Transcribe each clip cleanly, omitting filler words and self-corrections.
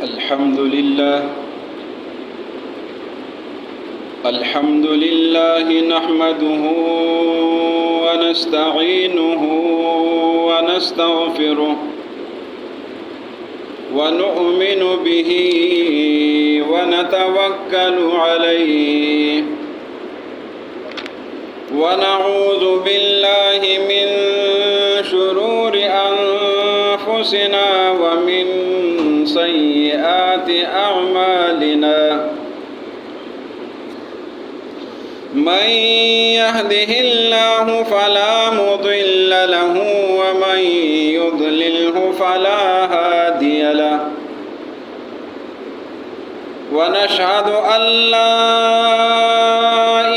الحمد لله نحمده ونستعينه ونستغفره ونؤمن به ونتوكل عليه ونعوذ بالله من شرور أنفسنا ومن سيئات أعمالنا من يهده الله فلا مضل له ومن يضلله فلا هادي له ونشهد أن لا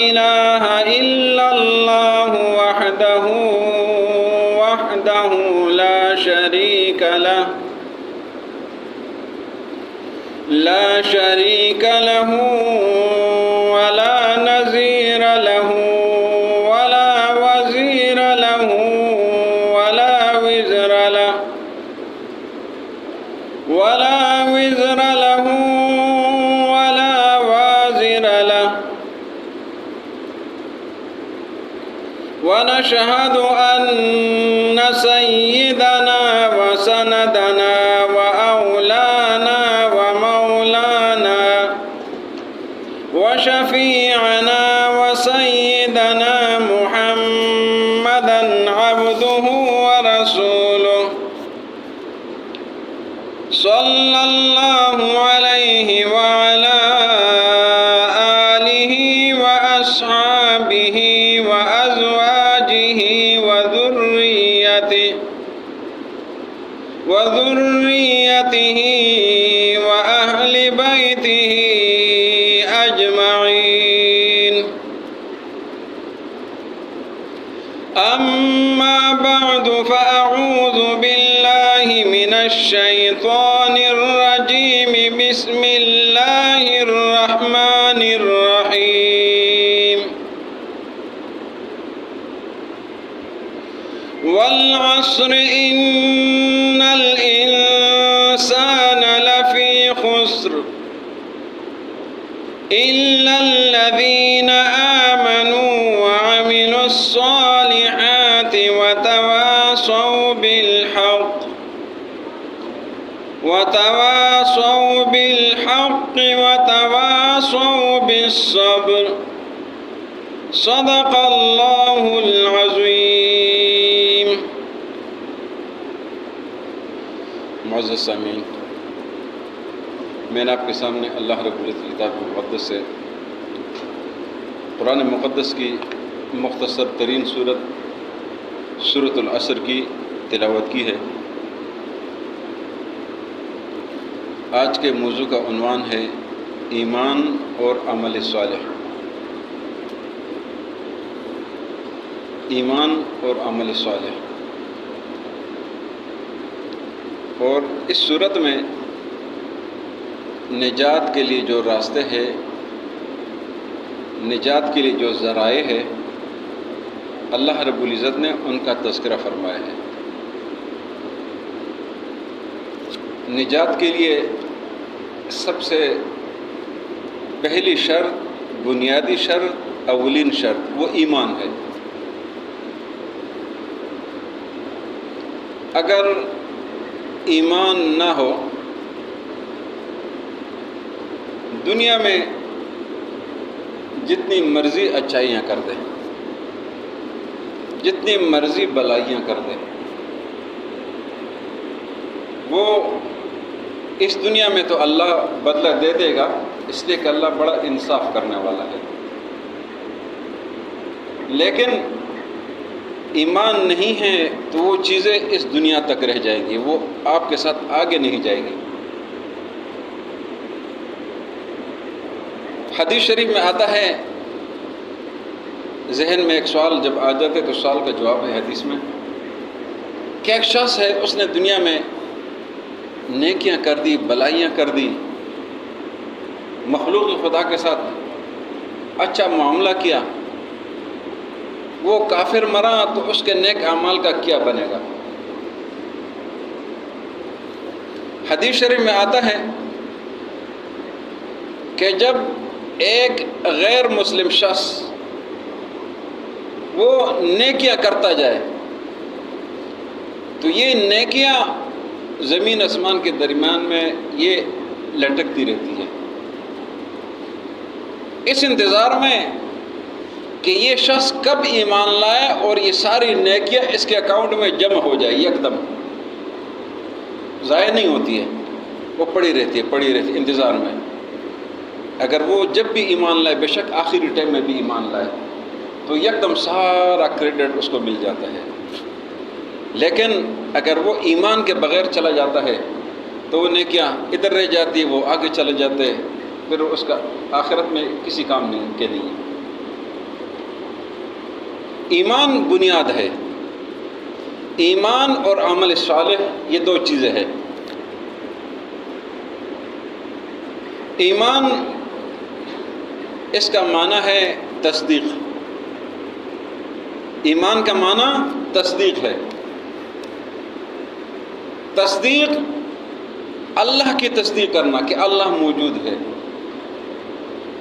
إله إلا الله وحده لا شريك له ولا نظير له ولا وزير له ولا وزر له ولا وزر له ولا وازر له ونشهد أن سيدنا وسندنا وأولانا ومولانا وشفيعنا وسيدنا محمدا عبده ورسوله صلى الله عليه وعلى آله وأصحابه وأزواجه وذريته وأهل بيته أجمعين أما بعد فأعوذ بالله من الشيطان الرجيم بسم الله الرحمن الرحيم والعصر إن الإنسان لفي خسر إلا الذين آمنوا وعملوا الصالحات وتواصوا بالحق وتواصوا بالصبر صدق الله العظيم. معزز سامعین، میں نے آپ کے سامنے اللہ رب العزت کی کتاب مقدس سے قرآن مقدس کی مختصر ترین سورۃ العصر کی تلاوت کی ہے. آج کے موضوع کا عنوان ہے ایمان اور عمل صالح. ایمان اور عمل صالح. اور اس صورت میں نجات کے لیے جو راستے ہیں، نجات کے لیے جو ذرائع ہے، اللہ رب العزت نے ان کا تذکرہ فرمایا ہے. نجات کے لیے سب سے پہلی شرط، بنیادی شرط، اولین شرط وہ ایمان ہے. اگر ایمان نہ ہو، دنیا میں جتنی مرضی اچھائیاں کر دیں، جتنی مرضی بلائیاں کر دیں، وہ اس دنیا میں تو اللہ بدلہ دے دے گا، اس لیے کہ اللہ بڑا انصاف کرنے والا ہے. لیکن ایمان نہیں ہے تو وہ چیزیں اس دنیا تک رہ جائیں گی، وہ آپ کے ساتھ آگے نہیں جائے گی. حدیث شریف میں آتا ہے، ذہن میں ایک سوال جب آ جاتے تو سوال کا جواب ہے حدیث میں، کہ ایک شخص ہے اس نے دنیا میں نیکیاں کر دی، بلائیاں کر دی، مخلوق خدا کے ساتھ اچھا معاملہ کیا، وہ کافر مرا تو اس کے نیک اعمال کا کیا بنے گا؟ حدیث شریف میں آتا ہے کہ جب ایک غیر مسلم شخص وہ نیکیاں کرتا جائے تو یہ نیکیاں زمین آسمان کے درمیان میں یہ لٹکتی رہتی ہے، اس انتظار میں کہ یہ شخص کب ایمان لائے اور یہ ساری نیکیاں اس کے اکاؤنٹ میں جمع ہو جائے، یک دم ضائع نہیں ہوتی ہے، وہ پڑی رہتی ہے انتظار میں۔ اگر وہ جب بھی ایمان لائے، بے شک آخری ٹائم میں بھی ایمان لائے، تو یک دم سارا کریڈٹ اس کو مل جاتا ہے۔ لیکن اگر وہ ایمان کے بغیر چلا جاتا ہے تو وہ نیکیاں ادھر رہ جاتی ہے، وہ آگے چلے جاتے ہیں، پھر اس کا آخرت میں کسی کام کے نہیں ہے۔ ایمان بنیاد ہے، ایمان اور عمل صالح یہ دو چیزیں ہیں۔ ایمان اس کا معنی ہے تصدیق، ایمان کا معنی تصدیق ہے۔ تصدیق اللہ کی تصدیق کرنا کہ اللہ موجود ہے،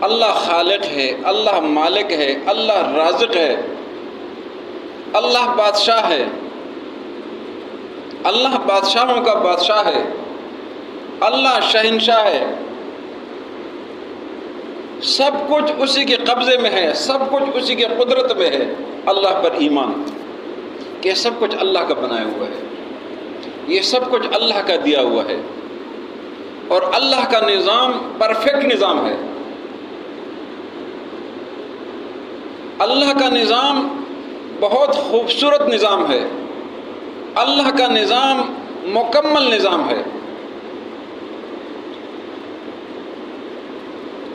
اللہ خالق ہے، اللہ مالک ہے، اللہ رازق ہے، اللہ بادشاہ ہے، اللہ بادشاہوں کا بادشاہ ہے، اللہ شہنشاہ ہے، سب کچھ اسی کے قبضے میں ہے، سب کچھ اسی کے قدرت میں ہے۔ اللہ پر ایمان کہ سب کچھ اللہ کا بنایا ہوا ہے، یہ سب کچھ اللہ کا دیا ہوا ہے، اور اللہ کا نظام پرفیکٹ نظام ہے۔ اللہ کا نظام بہت خوبصورت نظام ہے، اللہ کا نظام مکمل نظام ہے۔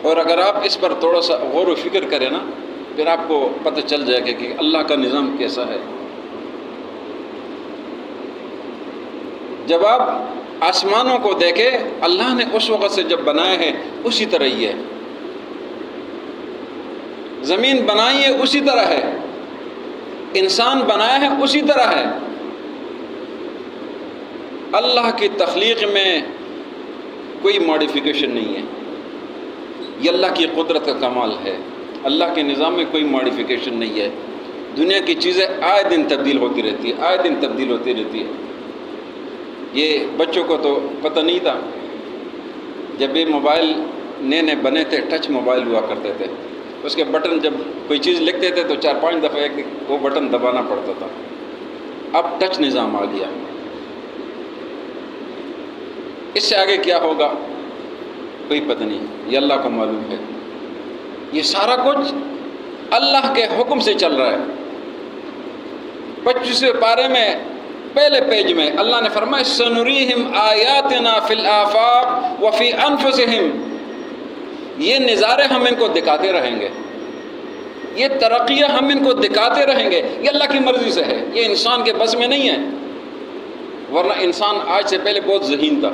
اور اگر آپ اس پر تھوڑا سا غور و فکر کریں نا، پھر آپ کو پتہ چل جائے گا کہ اللہ کا نظام کیسا ہے۔ جب آپ آسمانوں کو دیکھیں، اللہ نے اس وقت سے جب بنائے ہیں اسی طرح ہی ہے، زمین بنائی ہے اسی طرح ہے، انسان بنایا ہے اسی طرح ہے۔ اللہ کی تخلیق میں کوئی ماڈیفیکیشن نہیں ہے، یہ اللہ کی قدرت کا کمال ہے۔ اللہ کے نظام میں کوئی ماڈیفیکیشن نہیں ہے۔ دنیا کی چیزیں آئے دن تبدیل ہوتی رہتی ہے، آئے دن تبدیل ہوتی رہتی ہے۔ یہ بچوں کو تو پتہ نہیں تھا، جب یہ موبائل نئے نئے بنے تھے، ٹچ موبائل ہوا کرتے تھے، اس کے بٹن جب کوئی چیز لکھتے تھے تو 4-5 دفعہ وہ بٹن دبانا پڑتا تھا۔ اب ٹچ نظام آ گیا، اس سے آگے کیا ہوگا کوئی پتہ نہیں، یہ اللہ کو معلوم ہے۔ یہ سارا کچھ اللہ کے حکم سے چل رہا ہے۔ 25ویں پارے میں پہلے پیج میں اللہ نے فرمایا سنریہم آیاتنا فی الآفاق وفی انفسہم، یہ نظارے ہم ان کو دکھاتے رہیں گے، یہ ترقیاں ہم ان کو دکھاتے رہیں گے۔ یہ اللہ کی مرضی سے ہے، یہ انسان کے بس میں نہیں ہے، ورنہ انسان آج سے پہلے بہت ذہین تھا،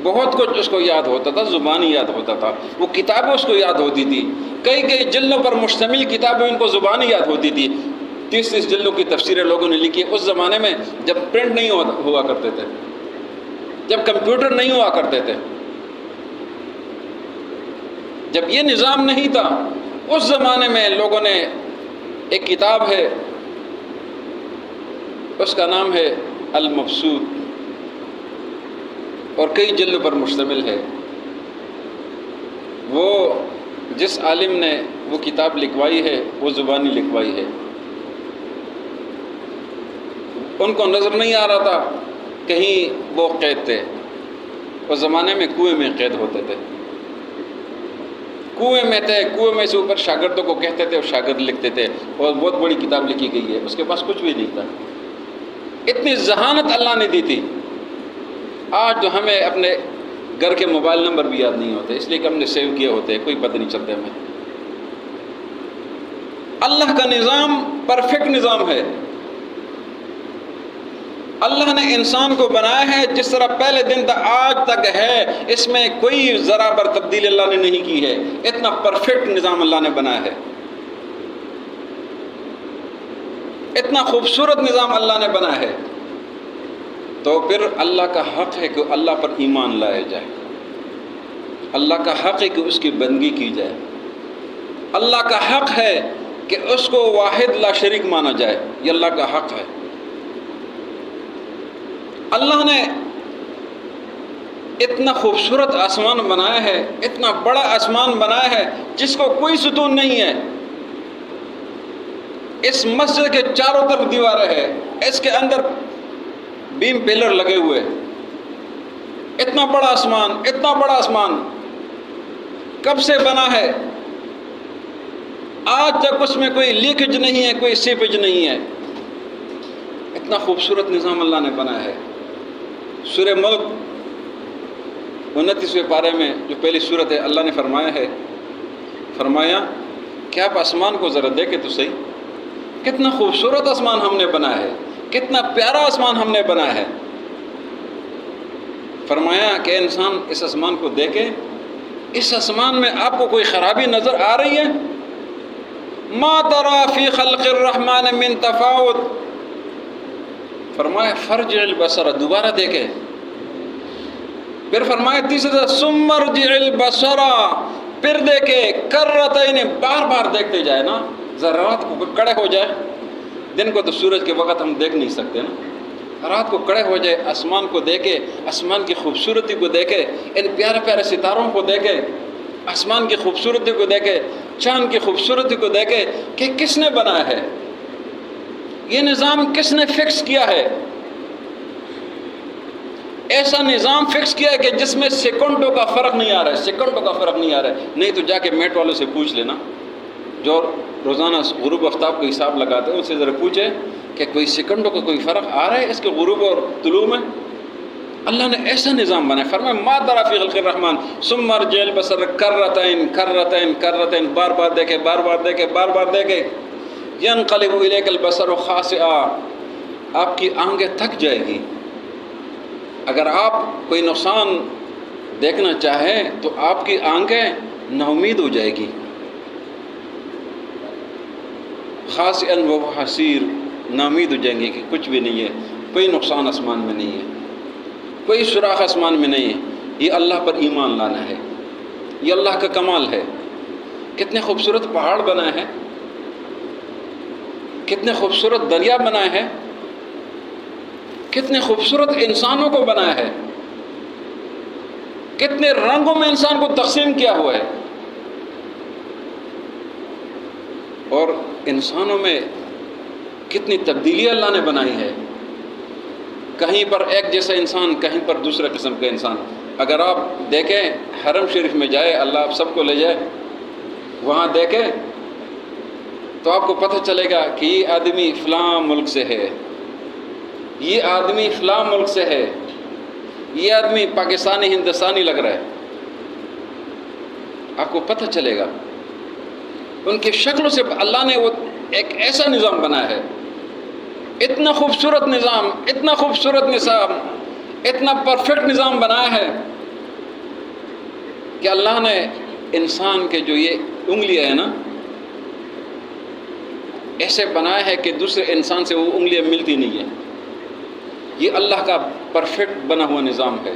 بہت کچھ اس کو یاد ہوتا تھا، زبانی یاد ہوتا تھا، وہ کتابیں اس کو یاد ہوتی تھی، کئی جلدوں پر مشتمل کتابیں ان کو زبانی یاد ہوتی تھی۔ 30 جلدوں کی تفسیریں لوگوں نے لکھی اس زمانے میں جب پرنٹ نہیں ہوا کرتے تھے، جب کمپیوٹر نہیں ہوا کرتے تھے، جب یہ نظام نہیں تھا، اس زمانے میں لوگوں نے ایک کتاب ہے، اس کا نام ہے المبسوط، اور کئی جلدوں پر مشتمل ہے۔ وہ جس عالم نے وہ کتاب لکھوائی ہے وہ زبانی لکھوائی ہے، ان کو نظر نہیں آ رہا تھا کہیں وہ قید تھے۔ اس زمانے میں کنویں میں قید ہوتے تھے، کنویں میں تھے، کنویں میں سے اوپر شاگردوں کو کہتے تھے اور شاگرد لکھتے تھے، اور بہت بڑی کتاب لکھی گئی ہے، اس کے پاس کچھ بھی نہیں تھا۔ اتنی ذہانت اللہ نے دی تھی۔ آج تو ہمیں اپنے گھر کے موبائل نمبر بھی یاد نہیں ہوتے، اس لیے کہ ہم نے سیو کیے ہوتے ہیں، کوئی پتہ نہیں چلتا ہمیں۔ اللہ کا نظام پرفیکٹ نظام ہے۔ اللہ نے انسان کو بنایا ہے جس طرح پہلے دن تک آج تک ہے، اس میں کوئی ذرا بر تبدیلی اللہ نے نہیں کی ہے۔ اتنا پرفیکٹ نظام اللہ نے بنایا ہے، اتنا خوبصورت نظام اللہ نے بنایا ہے۔ تو پھر اللہ کا حق ہے کہ اللہ پر ایمان لایا جائے، اللہ کا حق ہے کہ اس کی بندگی کی جائے، اللہ کا حق ہے کہ اس کو واحد لا شریک مانا جائے، یہ اللہ کا حق ہے۔ اللہ نے اتنا خوبصورت آسمان بنایا ہے، اتنا بڑا آسمان بنایا ہے جس کو کوئی ستون نہیں ہے۔ اس مسجد کے چاروں طرف دیواریں ہیں، اس کے اندر بیم پلر لگے ہوئے، اتنا بڑا آسمان، اتنا بڑا آسمان کب سے بنا ہے؟ آج تک اس میں کوئی لیکیج نہیں ہے، کوئی سیپیج نہیں ہے، اتنا خوبصورت نظام اللہ نے بنایا ہے۔ سورہ ملک 29ویں پارے میں جو پہلی سورت ہے، اللہ نے فرمایا کہ آپ آسمان کو ذرا دیکھیں تو صحیح، کتنا خوبصورت آسمان ہم نے بنایا ہے، کتنا پیارا آسمان ہم نے بنایا ہے۔ فرمایا کہ انسان اس آسمان کو دیکھے، اس آسمان میں آپ کو کوئی خرابی نظر آ رہی ہے؟ ما ترى فی خلق الرحمن من تفاوت، فرمایا فرجع البصر، دوبارہ دیکھے۔ پھر فرمایا تیسری دفعہ ثم ارجع البصر، پھر دیکھے کرتین، بار بار دیکھتے جائے نا، ذرا رات کو کڑے ہو جائے، دن کو تو سورج کے وقت ہم دیکھ نہیں سکتے نا، رات کو کڑے ہو جائے، آسمان کو دیکھے، آسمان کی خوبصورتی کو دیکھے، ان پیارے پیارے ستاروں کو دیکھے، آسمان کی خوبصورتی کو دیکھے، چاند کی خوبصورتی کو دیکھے کہ کس نے بنایا ہے، یہ نظام کس نے فکس کیا ہے؟ ایسا نظام فکس کیا ہے کہ جس میں سیکنڈوں کا فرق نہیں آ رہا ہے، سیکنڈوں کا فرق نہیں آ رہا ہے۔ نہیں تو جا کے میٹ والوں سے پوچھ لینا جو روزانہ غروب آفتاب کا حساب لگاتے ہیں، ان سے ذرا پوچھے کہ کوئی سیکنڈوں کا کوئی فرق آ رہا ہے اس کے غروب اور طلوع میں؟ اللہ نے ایسا نظام بنایا، فرمایا ما ترى فی خلق الرحمن ثم ارجع البصر کرتین کرتین کرتین، بار بار دیکھے، بار بار دیکھے، بار بار دیکھے، ینقلب الیک البصر خاسئا، آپ کی آنکھیں تھک جائے گی۔ اگر آپ کوئی نقصان دیکھنا چاہیں تو آپ کی آنکھیں نا امید ہو جائے گی۔ خاسئا و حسیر، نا امید ہو جائیں گے کہ کچھ بھی نہیں ہے، کوئی نقصان آسمان میں نہیں ہے، کوئی سوراخ آسمان میں نہیں ہے۔ یہ اللہ پر ایمان لانا ہے، یہ اللہ کا کمال ہے۔ کتنے خوبصورت پہاڑ بنائے ہیں، کتنے خوبصورت دریا بنائے ہیں، کتنے خوبصورت انسانوں کو بنایا ہے، کتنے رنگوں میں انسان کو تقسیم کیا ہوا ہے، اور انسانوں میں کتنی تبدیلی اللہ نے بنائی ہے۔ کہیں پر ایک جیسا انسان، کہیں پر دوسرے قسم کا انسان۔ اگر آپ دیکھیں حرم شریف میں جائے، اللہ آپ سب کو لے جائے، وہاں دیکھیں تو آپ کو پتہ چلے گا کہ یہ آدمی فلاں ملک سے ہے، یہ آدمی فلاں ملک سے ہے، یہ آدمی پاکستانی ہندوستانی لگ رہا ہے، آپ کو پتہ چلے گا۔ ان کی شکلوں سے اللہ نے وہ ایک ایسا نظام بنایا ہے، اتنا خوبصورت نظام، اتنا خوبصورت نظام، اتنا پرفیکٹ نظام بنایا ہے کہ اللہ نے انسان کے جو یہ انگلیاں ہیں نا، ایسے بنایا ہے کہ دوسرے انسان سے وہ انگلیاں ملتی نہیں ہیں۔ یہ اللہ کا پرفیکٹ بنا ہوا نظام ہے،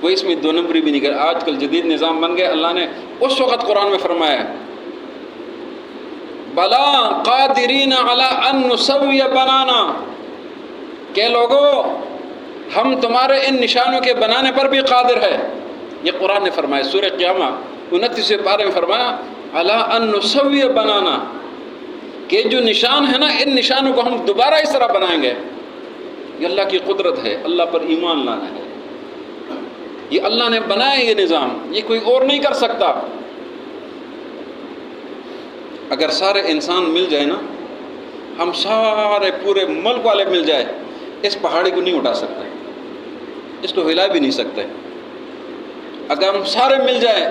کوئی اس میں دو نمبری بھی نہیں کر۔ آج کل جدید نظام بن گیا، اللہ نے اس وقت قرآن میں فرمایا بلا قادرین علی ان نسوی بنانا، کہ لوگوں ہم تمہارے ان نشانوں کے بنانے پر بھی قادر ہے۔ یہ قرآن نے فرمایا، سورہ قیامہ 29ویں پارے میں فرمایا علی ان نسوی بنانا، کہ جو نشان ہے نا، ان نشانوں کو ہم دوبارہ اس طرح بنائیں گے۔ یہ اللہ کی قدرت ہے، اللہ پر ایمان لانا ہے۔ یہ اللہ نے بنایا یہ نظام، یہ کوئی اور نہیں کر سکتا۔ اگر سارے انسان مل جائے نا، ہم سارے پورے ملک والے مل جائے، اس پہاڑی کو نہیں اٹھا سکتے، اس کو ہلا بھی نہیں سکتے۔ اگر ہم سارے مل جائیں،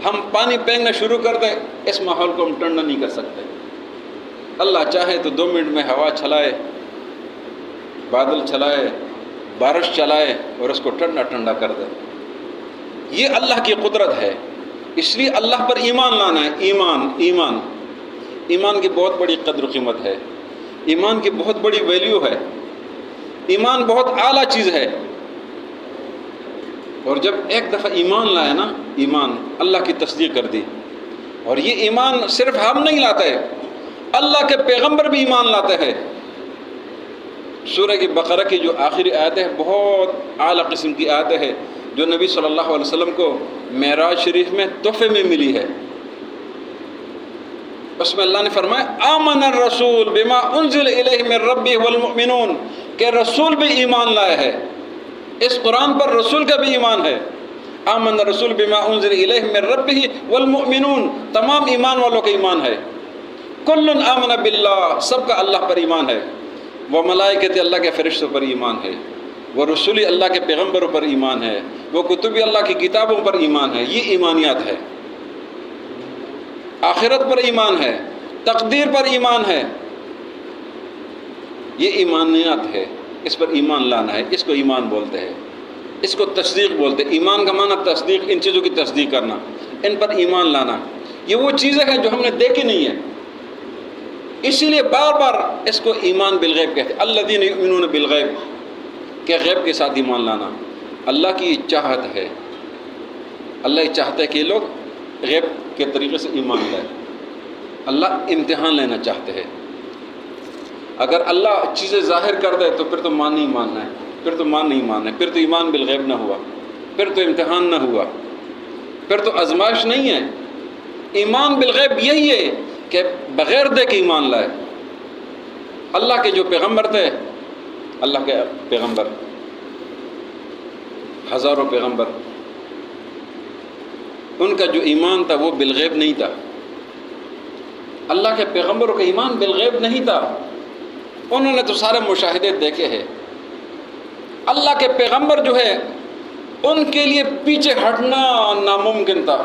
ہم پانی پھینکنا شروع کر دیں، اس ماحول کو ہم ٹھنڈا نہیں کر سکتے۔ اللہ چاہے تو 2 منٹ میں ہوا چلائے، بادل چلائے، بارش چلائے اور اس کو ٹھنڈا ٹھنڈا کر دے۔ یہ اللہ کی قدرت ہے، اس لیے اللہ پر ایمان لانا ہے۔ ایمان کی بہت بڑی قدر و قیمت ہے، ایمان کی بہت بڑی ویلیو ہے، ایمان بہت اعلیٰ چیز ہے۔ اور جب ایک دفعہ ایمان لائے نا، ایمان اللہ کی تصدیق کر دی. اور یہ ایمان صرف ہم نہیں لاتے، اللہ کے پیغمبر بھی ایمان لاتے ہیں. سورہ کی بقرہ کی جو آخری آیت ہے بہت اعلیٰ قسم کی آیت ہے، جو نبی صلی اللہ علیہ وسلم کو معراج شریف میں تحفے میں ملی ہے. اس میں اللہ نے فرمایا آمن الرسول بما انزل الیہ من ربہ والمؤمنون، کہ رسول بھی ایمان لائے ہے، اس قرآن پر رسول کا بھی ایمان ہے. آمن الرسول بما انزل الیہ من ربہ والمؤمنون، تمام ایمان والوں کا ایمان ہے. کل آمن باللہ، سب کا اللہ پر ایمان ہے. وہ ملائکۃ، اللہ کے فرشتوں پر ایمان ہے. وہ رسولی، اللہ کے پیغمبروں پر ایمان ہے. وہ کتبی، اللہ کی کتابوں پر ایمان ہے. یہ ایمانیات ہے. آخرت پر ایمان ہے، تقدیر پر ایمان ہے. یہ ایمانیات ہے، اس پر ایمان لانا ہے. اس کو ایمان بولتے ہیں، اس کو تصدیق بولتے ہیں. ایمان کا معنی تصدیق، ان چیزوں کی تصدیق کرنا، ان پر ایمان لانا. یہ وہ چیزیں ہیں جو ہم نے دیکھی نہیں ہیں، اسی لیے بار بار اس کو ایمان بالغیب کہتے ہیں. الذین یؤمنون بالغیب، کہ غیب کے ساتھ ایمان لانا. اللہ کی چاہت ہے، اللہ یہ چاہتا ہے کہ یہ لوگ غیب کے طریقے سے ایمان لائے. اللہ امتحان لینا چاہتے ہیں. اگر اللہ چیزیں ظاہر کر دے تو پھر تو مان نہیں ماننا ہے، پھر تو مان نہیں ماننا ہے، پھر تو ایمان بالغیب نہ ہوا، پھر تو امتحان نہ ہوا، پھر تو آزمائش نہیں ہے. ایمان بالغیب یہی ہے کہ بغیر دے کے ایمان لائے. اللہ کے جو پیغمبر تھے، اللہ کے پیغمبر، ہزاروں پیغمبر، ان کا جو ایمان تھا وہ بالغیب نہیں تھا. اللہ کے پیغمبروں کا ایمان بالغیب نہیں تھا. انہوں نے تو سارے مشاہدے دیکھے ہیں. اللہ کے پیغمبر جو ہے ان کے لیے پیچھے ہٹنا ناممکن تھا.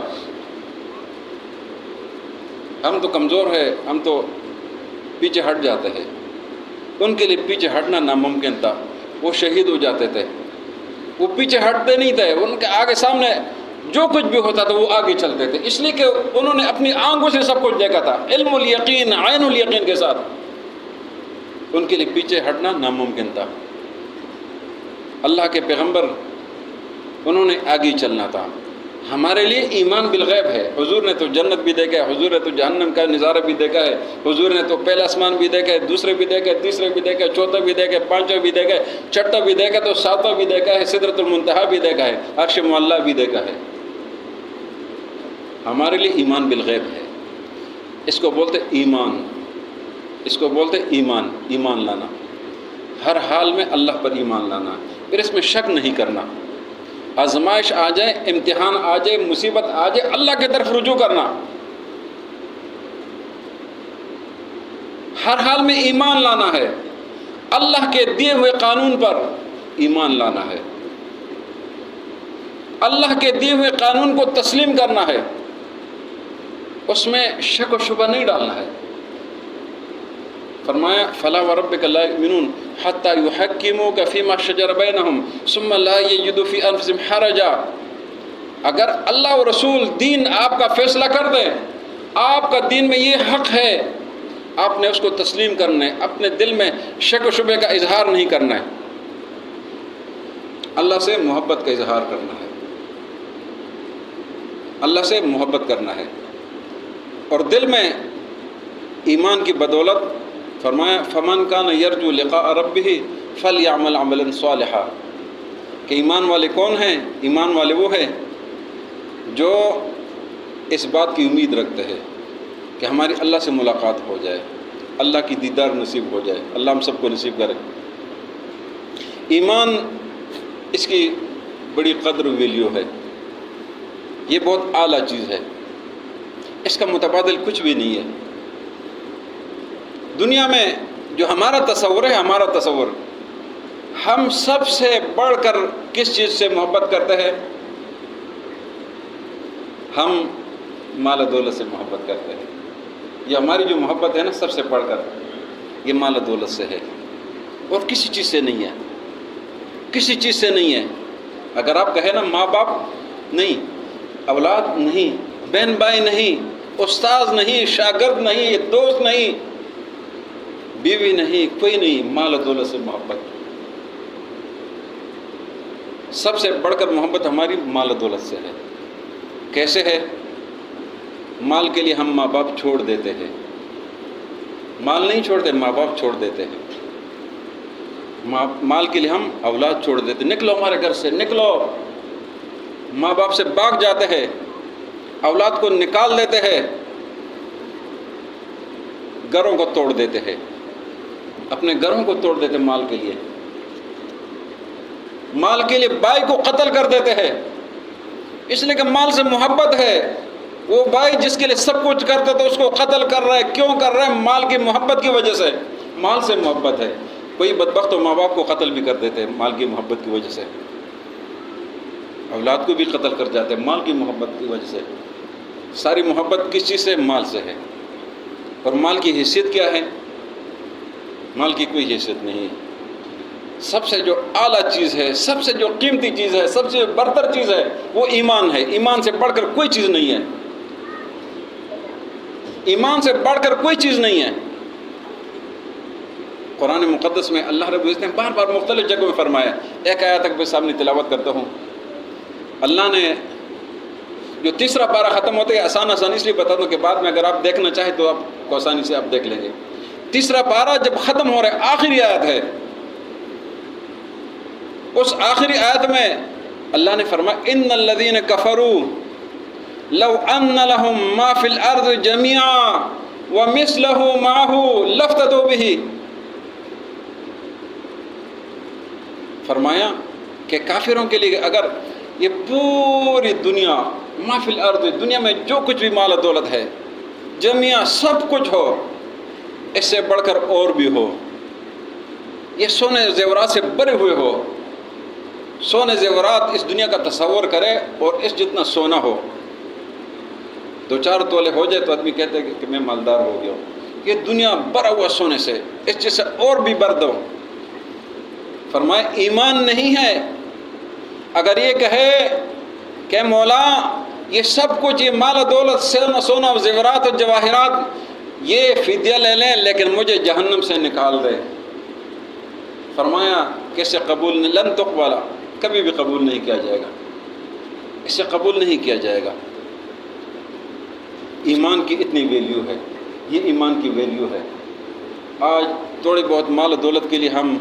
ہم تو کمزور ہیں، ہم تو پیچھے ہٹ جاتے ہیں. ان کے لیے پیچھے ہٹنا ناممکن تھا. وہ شہید ہو جاتے تھے، وہ پیچھے ہٹتے نہیں تھے. ان کے آگے سامنے جو کچھ بھی ہوتا تھا وہ آگے چلتے تھے، اس لیے کہ انہوں نے اپنی آنکھوں سے سب کچھ دیکھا تھا، علم الیقین، عین الیقین کے ساتھ. ان کے لیے پیچھے ہٹنا ناممکن تھا. اللہ کے پیغمبر انہوں نے آگے چلنا تھا. ہمارے لیے ایمان بالغیب ہے. حضور نے تو جنت بھی دیکھا ہے، حضور نے تو جہنم کا نظارہ بھی دیکھا ہے، حضور نے تو پہلا آسمان بھی دیکھا ہے، دوسرے بھی دیکھا ہے، تیسرے بھی دیکھا ہے، چوتھا بھی دیکھا ہے، پانچواں بھی دیکھا ہے، چھٹا بھی دیکھا ہے، تو ساتواں بھی دیکھا ہے، سدرۃ المنتہا بھی دیکھا ہے، عرش معلیٰ بھی دیکھا ہے. ہمارے لیے ایمان بالغیب ہے. اس کو بولتے ایمان، اس کو بولتے ایمان. ایمان لانا، ہر حال میں اللہ پر ایمان لانا، پھر اس میں شک نہیں کرنا. آزمائش آ جائے، امتحان آ جائے، مصیبت آ جائے، اللہ کی طرف رجوع کرنا. ہر حال میں ایمان لانا ہے. اللہ کے دیے ہوئے قانون پر ایمان لانا ہے. اللہ کے دیے ہوئے قانون کو تسلیم کرنا ہے، اس میں شک و شبہ نہیں ڈالنا ہے. فرمایا فلا وربک لا یؤمنون حتی یحکموک فیما شجر بینہم ثم لا یجدوا فی انفسہم حرجا. اگر اللہ و رسول دین آپ کا فیصلہ کر دیں، آپ کا دین میں یہ حق ہے، آپ نے اس کو تسلیم کرنا ہے، اپنے دل میں شک و شبہ کا اظہار نہیں کرنا ہے. اللہ سے محبت کا اظہار کرنا ہے، اللہ سے محبت کرنا ہے. اور دل میں ایمان کی بدولت فرمایا فمن کان یرجو لقاء ربہ فلیعمل عملا صالحا، کہ ایمان والے کون ہیں؟ ایمان والے وہ ہیں جو اس بات کی امید رکھتے ہیں کہ ہماری اللہ سے ملاقات ہو جائے، اللہ کی دیدار نصیب ہو جائے. اللہ ہم سب کو نصیب کرے. ایمان، اس کی بڑی قدر و ویلیو ہے. یہ بہت اعلیٰ چیز ہے، اس کا متبادل کچھ بھی نہیں ہے. دنیا میں جو ہمارا تصور ہے، ہمارا تصور، ہم سب سے بڑھ کر کس چیز سے محبت کرتے ہیں؟ ہم مال و دولت سے محبت کرتے ہیں. یہ ہماری جو محبت ہے نا، سب سے بڑھ کر یہ مال و دولت سے ہے، اور کسی چیز سے نہیں ہے، کسی چیز سے نہیں ہے. اگر آپ کہیں نا ماں باپ نہیں، اولاد نہیں، بہن بھائی نہیں، استاذ نہیں، شاگرد نہیں، دوست نہیں، بیوی نہیں، کوئی نہیں، مال و دولت سے محبت. سب سے بڑھ کر محبت ہماری مال و دولت سے ہے. کیسے ہے؟ مال کے لیے ہم ماں باپ چھوڑ دیتے ہیں، مال نہیں چھوڑتے، ماں باپ چھوڑ دیتے ہیں۔ مال کے لیے ہم اولاد چھوڑ دیتے، نکلو ہمارے گھر سے، نکلو، ماں باپ سے بھاگ جاتے ہیں، اولاد کو نکال دیتے ہیں، گھروں کو توڑ دیتے ہیں، اپنے گھروں کو توڑ دیتے مال کے لیے، مال کے لیے بھائی کو قتل کر دیتے ہیں، اس لیے کہ مال سے محبت ہے۔ وہ بھائی جس کے لیے سب کچھ کرتا تھا اس کو قتل کر رہا ہے، کیوں کر رہا ہے؟ مال کی محبت کی وجہ سے، مال سے محبت ہے۔ کوئی بدبخت ماں باپ کو قتل بھی کر دیتے ہیں مال کی محبت کی وجہ سے، اولاد کو بھی قتل کر جاتے ہیں مال کی محبت کی وجہ سے۔ ساری محبت کس چیز سے؟ مال سے ہے۔ اور مال کی حیثیت کیا ہے؟ مال کی کوئی حیثیت نہیں ہے۔ سب سے جو اعلیٰ چیز ہے، سب سے جو قیمتی چیز ہے، سب سے برتر چیز ہے وہ ایمان ہے۔ ایمان سے بڑھ کر کوئی چیز نہیں ہے، ایمان سے بڑھ کر کوئی چیز نہیں ہے۔ قرآن مقدس میں اللہ رب العزت نے بار بار مختلف جگہوں میں فرمایا، ایک آیت تک میں سامنے تلاوت کرتا ہوں۔ اللہ نے جو تیسرا پارہ ختم ہوتا ہے، آسان اس لیے بتا دوں کہ بعد میں اگر آپ دیکھنا چاہیں تو آپ کو آسانی سے آپ دیکھ لیں گے۔ تیسرا پارہ جب ختم ہو رہا ہے، آخری آیت ہے، اس آخری آیت میں اللہ نے فرمایا ان الذین کفروا لو ان لهم ما فی الارض جميعا ومثله معه لافتدوا به۔ فرمایا کہ کافروں کے لیے اگر یہ پوری دنیا، ما فی الارض، دنیا میں جو کچھ بھی مال و دولت ہے، جميعا سب کچھ ہو، اس سے بڑھ کر اور بھی ہو، یہ سونے زیورات سے بھرے ہوئے ہو، سونے زیورات اس دنیا کا تصور کرے اور اس جتنا سونا ہو، 2-4 تولے ہو جائے تو آدمی کہتے ہیں کہ میں مالدار ہو گیا ہوں۔ یہ دنیا بھرا ہوا سونے سے، اس چیز سے اور بھی بھر دو۔ فرمائے ایمان نہیں ہے اگر یہ کہے کہ مولا یہ سب کچھ، یہ مال و دولت، سونا و زیورات و جواہرات، یہ فدیہ لے لیں لیکن مجھے جہنم سے نکال دے۔ فرمایا کہ اسے قبول نہیں، لن تقبل، کبھی بھی قبول نہیں کیا جائے گا، اسے قبول نہیں کیا جائے گا۔ ایمان کی اتنی ویلیو ہے، یہ ایمان کی ویلیو ہے۔ آج تھوڑی بہت مال و دولت کے لیے ہم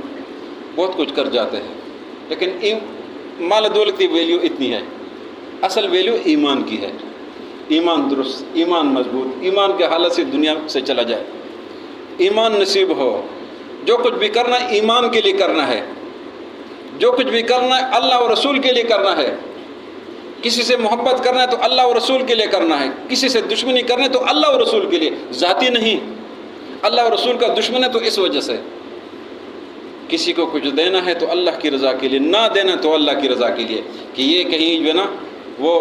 بہت کچھ کر جاتے ہیں، لیکن مال و دولت کی ویلیو اتنی ہے، اصل ویلیو ایمان کی ہے۔ ایمان درست، ایمان مضبوط، ایمان کے حالت سے دنیا سے چلا جائے، ایمان نصیب ہو، جو کچھ بھی کرنا ہے ایمان کے لیے کرنا ہے، جو کچھ بھی کرنا ہے اللہ اور رسول کے لیے کرنا ہے، کسی سے محبت کرنا ہے تو اللہ اور رسول کے لیے کرنا ہے، کسی سے دشمنی کرنا ہے تو اللہ اور رسول کے لیے، ذاتی نہیں۔ اللہ اور رسول کا دشمن ہے تو اس وجہ سے، کسی کو کچھ دینا ہے تو اللہ کی رضا کے لیے، نہ دینا تو اللہ کی رضا کے لیے، کہ یہ کہیں جو ہے نا وہ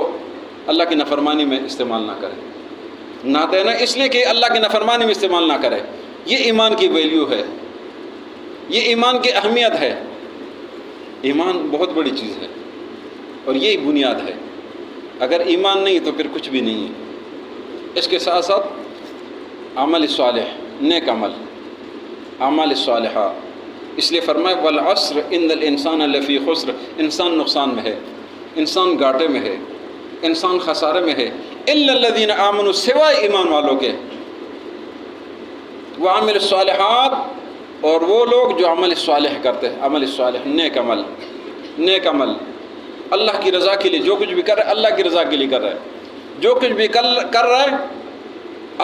اللہ کی نافرمانی میں استعمال نہ کرے، نہ دینا اس لیے کہ اللہ کی نافرمانی میں استعمال نہ کرے۔ یہ ایمان کی ویلیو ہے، یہ ایمان کی اہمیت ہے۔ ایمان بہت بڑی چیز ہے اور یہی بنیاد ہے۔ اگر ایمان نہیں تو پھر کچھ بھی نہیں ہے۔ اس کے ساتھ ساتھ عمل صالح، نیک عمل، اعمال صالحہ، اس لیے فرمایا والعصر ان الانسان لفی خسر، انسان نقصان میں ہے، انسان گھاٹے میں ہے، انسان خسارے میں ہے، الا الذین آمنوا، سوائے ایمان والوں کے، وعمل الصالحات، اور وہ لوگ جو عمل صالح کرتے ہیں، عمل صالح، نیک عمل، نیک عمل، اللہ کی رضا کے لیے جو کچھ بھی کر رہے ہیں اللہ کی رضا کے لیے کر رہے ہیں، جو کچھ بھی کر رہے ہیں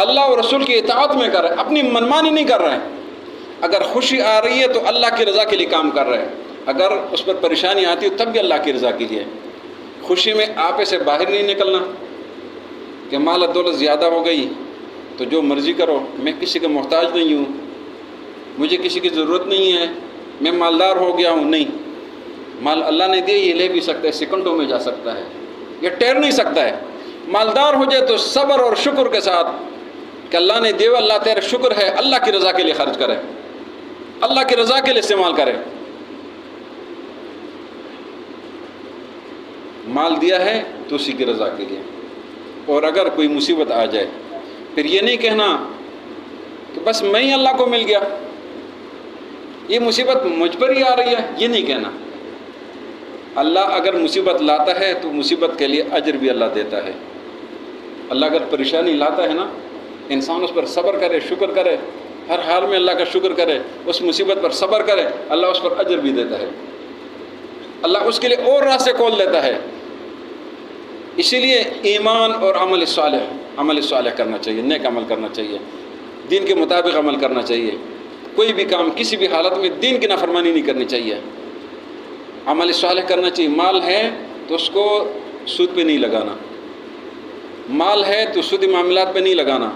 اللہ اور رسول کی اطاعت میں کر رہے ہیں، اپنی منمانی نہیں کر رہے ہیں۔ اگر خوشی آ رہی ہے تو اللہ کی رضا کے لیے کام کر رہے ہیں، اگر اس پر پریشانی آتی ہے تب بھی اللہ کی رضا کے لیے۔ خوشی میں آپے سے باہر نہیں نکلنا کہ مال و دولت زیادہ ہو گئی تو جو مرضی کرو، میں کسی کا محتاج نہیں ہوں، مجھے کسی کی ضرورت نہیں ہے، میں مالدار ہو گیا ہوں۔ نہیں، مال اللہ نے دیا، یہ لے بھی سکتا ہے، سیکنڈوں میں جا سکتا ہے، یہ ٹھہر نہیں سکتا ہے۔ مالدار ہو جائے تو صبر اور شکر کے ساتھ کہ اللہ نے دیا، اللہ تیرا شکر ہے، اللہ کی رضا کے لیے خرچ کرے، اللہ کی رضا کے لیے استعمال کرے۔ مال دیا ہے تو اسی کی رضا کے لیے۔ اور اگر کوئی مصیبت آ جائے پھر یہ نہیں کہنا کہ بس میں ہی اللہ کو مل گیا، یہ مصیبت مجھ پر ہی آ رہی ہے، یہ نہیں کہنا۔ اللہ اگر مصیبت لاتا ہے تو مصیبت کے لیے اجر بھی اللہ دیتا ہے۔ اللہ اگر پریشانی لاتا ہے نا، انسان اس پر صبر کرے، شکر کرے، ہر حال میں اللہ کا شکر کرے، اس مصیبت پر صبر کرے، اللہ اس پر اجر بھی دیتا ہے، اللہ اس کے لیے اور راستے کھول دیتا ہے۔ اسی لیے ایمان اور عمل صالح کرنا چاہیے، نیک عمل کرنا چاہیے، دین کے مطابق عمل کرنا چاہیے، کوئی بھی کام کسی بھی حالت میں دین کی نافرمانی نہیں کرنی چاہیے، عمل صالح کرنا چاہیے۔ مال ہے تو اس کو سود پہ نہیں لگانا، مال ہے تو سودی معاملات پہ نہیں لگانا،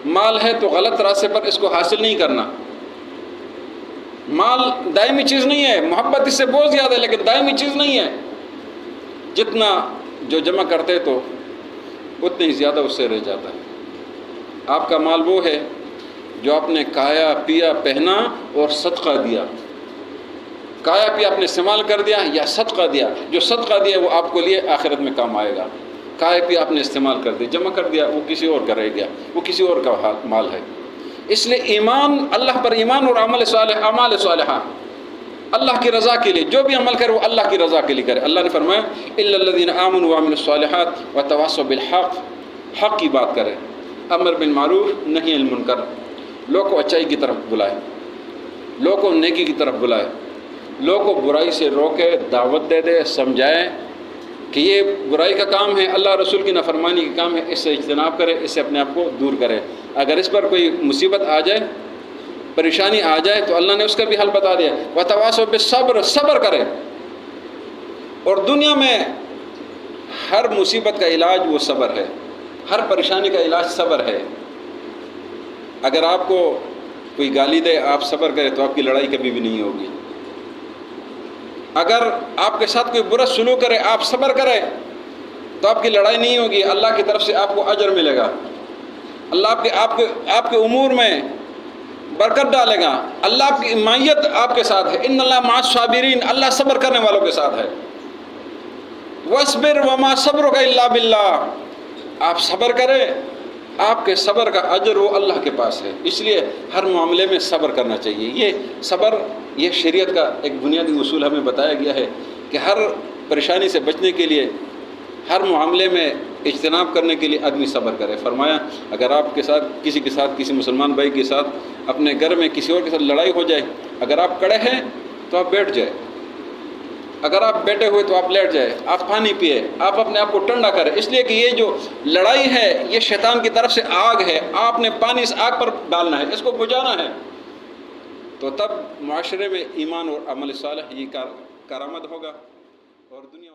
مال ہے تو غلط راستے پر اس کو حاصل نہیں کرنا۔ مال دائمی چیز نہیں ہے، محبت اس سے بہت زیادہ ہے لیکن دائمی چیز نہیں ہے۔ جتنا جو جمع کرتے تو اتنے ہی زیادہ اس سے رہ جاتا ہے۔ آپ کا مال وہ ہے جو آپ نے کھایا پیا پہنا اور صدقہ دیا، کھایا پیا آپ نے استعمال کر دیا یا صدقہ دیا، جو صدقہ دیا وہ آپ کو لیے آخرت میں کام آئے گا۔ کھایا پیا آپ نے استعمال کر دیا، جمع کر دیا، وہ کسی اور کا رہ گیا، وہ کسی اور کا مال ہے۔ اس لیے ایمان، اللہ پر ایمان اور اعمال صالحہ اللہ کی رضا کے لیے، جو بھی عمل کرے وہ اللہ کی رضا کے لیے کرے۔ اللہ نے فرمایا الا الذین آمنوا وعملوا الصالحات وتواصوا بالحق، حق کی بات کرے، امر بالمعروف نہی عن المنکر، لوگوں کو اچائی کی طرف بلائے، لوگوں کو نیکی کی طرف بلائے، لوگوں کو برائی سے روکے، دعوت دے دے، سمجھائے کہ یہ برائی کا کام ہے، اللہ رسول کی نافرمانی کا کام ہے، اس سے اجتناب کرے، اس سے اپنے آپ کو دور کرے۔ اگر اس پر کوئی مصیبت آ جائے، پریشانی آ جائے تو اللہ نے اس کا بھی حل بتا دیا، وتواصوا بالصبر، صبر کرے۔ اور دنیا میں ہر مصیبت کا علاج وہ صبر ہے، ہر پریشانی کا علاج صبر ہے۔ اگر آپ کو کوئی گالی دے آپ صبر کریں تو آپ کی لڑائی کبھی بھی نہیں ہوگی۔ اگر آپ کے ساتھ کوئی برا سلوک کرے آپ صبر کریں تو آپ کی لڑائی نہیں ہوگی، اللہ کی طرف سے آپ کو اجر ملے گا، اللہ آپ کے امور میں برکت ڈالے گا، اللہ آپ کی معیت آپ کے ساتھ ہے۔ ان اللہ مع الصابرین، اللہ صبر کرنے والوں کے ساتھ ہے۔ وَاصْبِرْ وَمَا صَبْرُكَ إِلَّا بِاللَّهِ، آپ صبر کریں، آپ کے صبر کا اجر وہ اللہ کے پاس ہے۔ اس لیے ہر معاملے میں صبر کرنا چاہیے۔ یہ صبر، یہ شریعت کا ایک بنیادی اصول ہمیں بتایا گیا ہے کہ ہر پریشانی سے بچنے کے لیے، ہر معاملے میں اجتناب کرنے کے لیے آدمی صبر کرے۔ فرمایا اگر آپ کے ساتھ کسی مسلمان بھائی کے ساتھ اپنے گھر میں کسی اور کے ساتھ لڑائی ہو جائے، اگر آپ کڑے ہیں تو آپ بیٹھ جائے، اگر آپ بیٹھے ہوئے تو آپ لیٹ جائے، آپ پانی پیے، آپ اپنے آپ کو ٹھنڈا کریں، اس لیے کہ یہ جو لڑائی ہے یہ شیطان کی طرف سے آگ ہے، آپ نے پانی اس آگ پر ڈالنا ہے، اس کو بجھانا ہے، تو تب معاشرے میں ایمان اور عمل صالح یہ کارآمد ہوگا اور دنیا